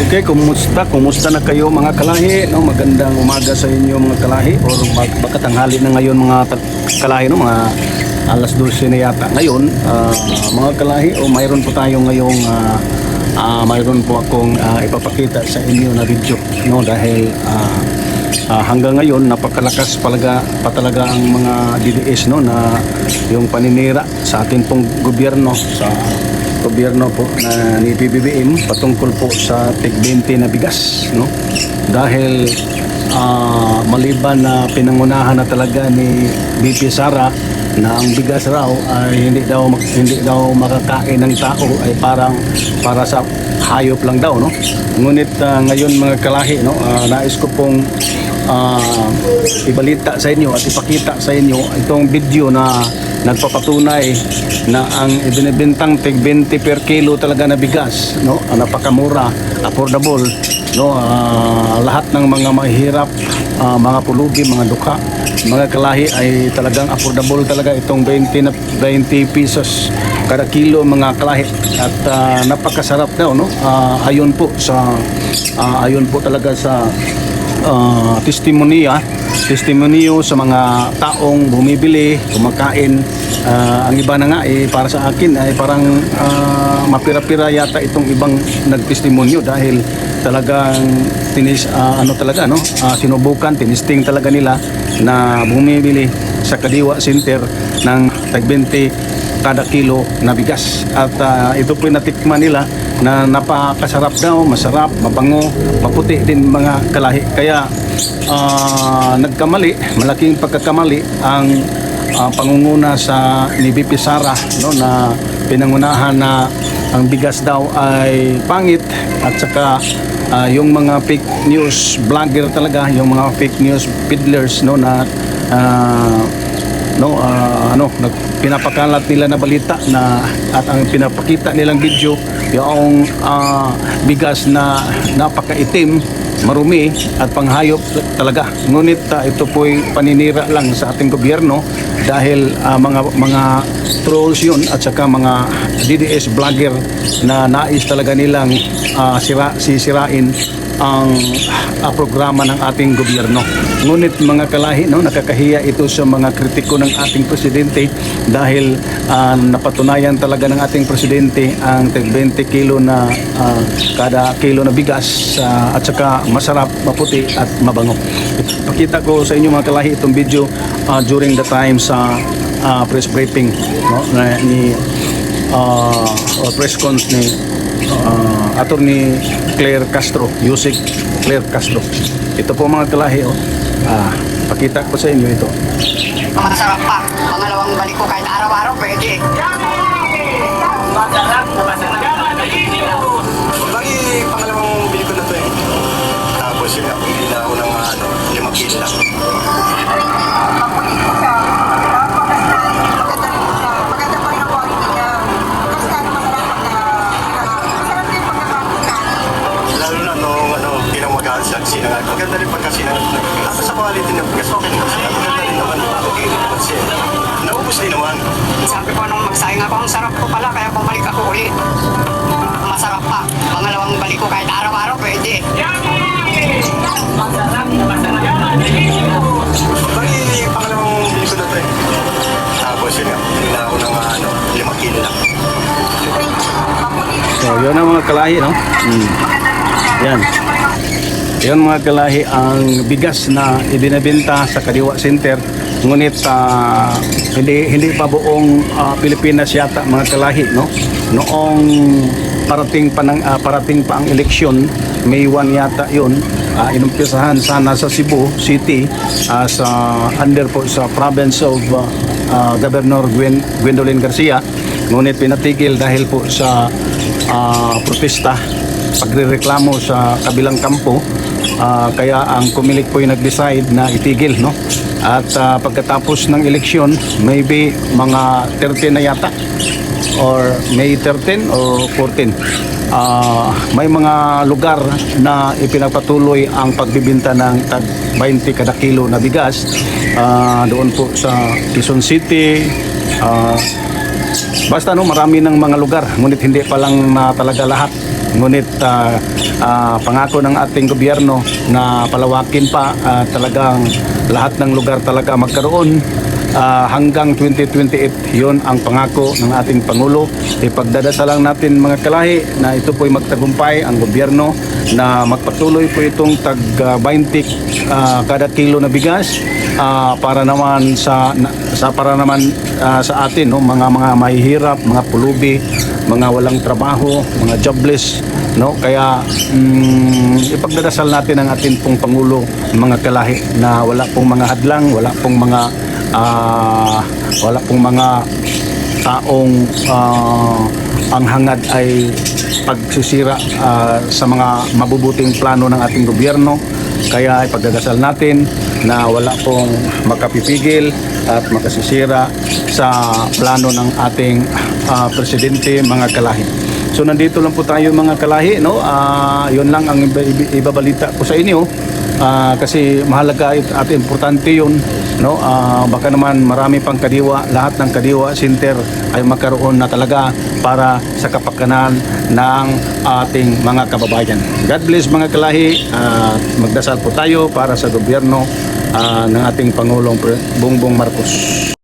Okay, kumusta? Kumusta na kayo mga kalahi? No, magandang umaga sa inyo mga kalahi or baka tanghali na ngayon mga kalahi, no, mga alas 12 na yata ngayon, mga kalahi. O mayroon po tayo ngayong mayroon po akong ipapakita sa inyo na video, no, dahil hanggang ngayon napakalakas pa talaga ang mga DDS, no, na yung paninira sa atin pong gobyerno, sa gobyerno po na ni PBBM patungkol po sa tig-20 na bigas, no, dahil maliban na pinangunahan na talaga ni BP Sara na ang bigas raw ay hindi daw makakain ng tao, ay para sa hayop lang daw, no. Ngunit ngayon mga kalahi, no, nais ko pong ibalita sa inyo at ipakita sa inyo itong video na nagpapatunay na ang ibinibintang tig 20 per kilo talaga na bigas, no, napakamura, affordable, no, lahat ng mga mahirap, mga pulubi, mga dukha, mga kalahi ay talagang affordable talaga itong 20 pesos kada kilo mga kalahi, at napakasarap daw, no. Ayon po talaga sa testimonyo sa mga taong bumibili, kumakain. Ang iba na nga para sa akin ay parang mapira-pira yata itong ibang nagtestimonyo, dahil talagang sinubukan, tinisting talaga nila na bumibili sa Kadiwa Center ng tag-20 kada kilo na bigas, at ito po natikman nila na napakasarap daw, masarap, mabango, maputi din mga kalahi. Kaya malaking pagkakamali ang pangunguna sa ni BP Sara, no, na pinangunahan na ang bigas daw ay pangit, at saka yung mga fake news vlogger talaga, yung mga fake news peddlers, no, na pinapakalat nila na balita na, at ang pinapakita nilang video yung bigas na napakaitim, marumi at panghayop talaga. Ngunit ito po'y paninira lang sa ating gobyerno, dahil mga trolls yun, at saka mga DDS vlogger na nais talaga nilang sisirain ang programa ng ating gobyerno. Ngunit mga kalahi, no, nakakahiya ito sa mga kritiko ng ating presidente, dahil napatunayan talaga ng ating presidente ang 20 kilo na kada kilo na bigas, at saka masarap, maputi at mabango. Pakita ko sa inyo mga kalahi itong video during the time sa press briefing, no, ni press cons ni Attorney Claire Castro, Yusek Claire Castro. Ito po mga kalahi, pakita ko sa inyo ito. Masarap pa. Pangalawang balik ko kahit araw-araw pwede. Bali, pangalawang bili ko na to eh. Tapos yun, bili na ako ng 5 kilo lang. Maganda pa rin ang quality niya. Kasi kano masarap na Lalo na nung pinamagaan sa sinangag. Maganda rin pagka sinangag. Tapos sa quality ng bigas, okay naman siya. Maganda rin naman. Okay rin naman siya. Naubos din naman. sabi ko nung magsayang ako, ang sarap ko pala, kaya bumalik ako ulit. Masarap pa. Pangalawang balik ko kahit araw-araw pwede. Bali, pangalawang bili ko na to eh. Tapos yun, bili na ako ng 5 kilo lang. So yun ang mga kalahi, no. Yan. Yan mga kalahi ang bigas na ibinebenta sa Kadiwa Center. Ngunit hindi pa buong Pilipinas yata mga kalahi, no. Noong parating pa ang eleksyon, May 1 yata yun, inumpisahan sana sa Cebu City, sa under po sa province of Governor Gwendolyn Garcia. Ngunit pinatigil dahil po sa protesta, pagrereklamo sa kabilang kampo. Kaya ang Comelec po yung nag-decide na itigil, no. At pagkatapos ng eleksyon, maybe mga 13 na yata, or May 13 o 14, may mga lugar na ipinagpatuloy ang pagbibinta ng 20 kada kilo na bigas. Doon po sa Quezon City, basta, no, marami ng mga lugar, ngunit hindi pa lang na talaga lahat. Ngunit pangako ng ating gobyerno na palawakin pa talagang lahat ng lugar talaga magkaroon hanggang 2028. Yun ang pangako ng ating Pangulo. Ipagdadasalang natin mga kalahi na ito po'y magtagumpay ang gobyerno na magpatuloy po itong tag 20 kada kilo na bigas para naman sa atin, no, mga mahihirap, mga pulubi, mga walang trabaho, mga jobless, no. Kaya ipagdadasal natin ang ating pong Pangulo, mga kalahi, na wala pong mga hadlang, wala pong mga taong ang hangad ay pagsisira sa mga mabubuting plano ng ating gobyerno. Kaya ipagdadasal natin na wala pong makapipigil at makasisira sa plano ng ating presidente, mga kalahi. So nandito lang po tayo mga kalahi, no? Yun lang ang ibabalita ko sa inyo. Kasi mahalaga at importante yun, no? Baka naman marami pang kadiwa, lahat ng kadiwa center ay magkaroon na talaga para sa kapakanan ng ating mga kababayan. God bless mga kalahi. Magdasal po tayo para sa gobyerno ng ating Pangulong Bongbong Marcos.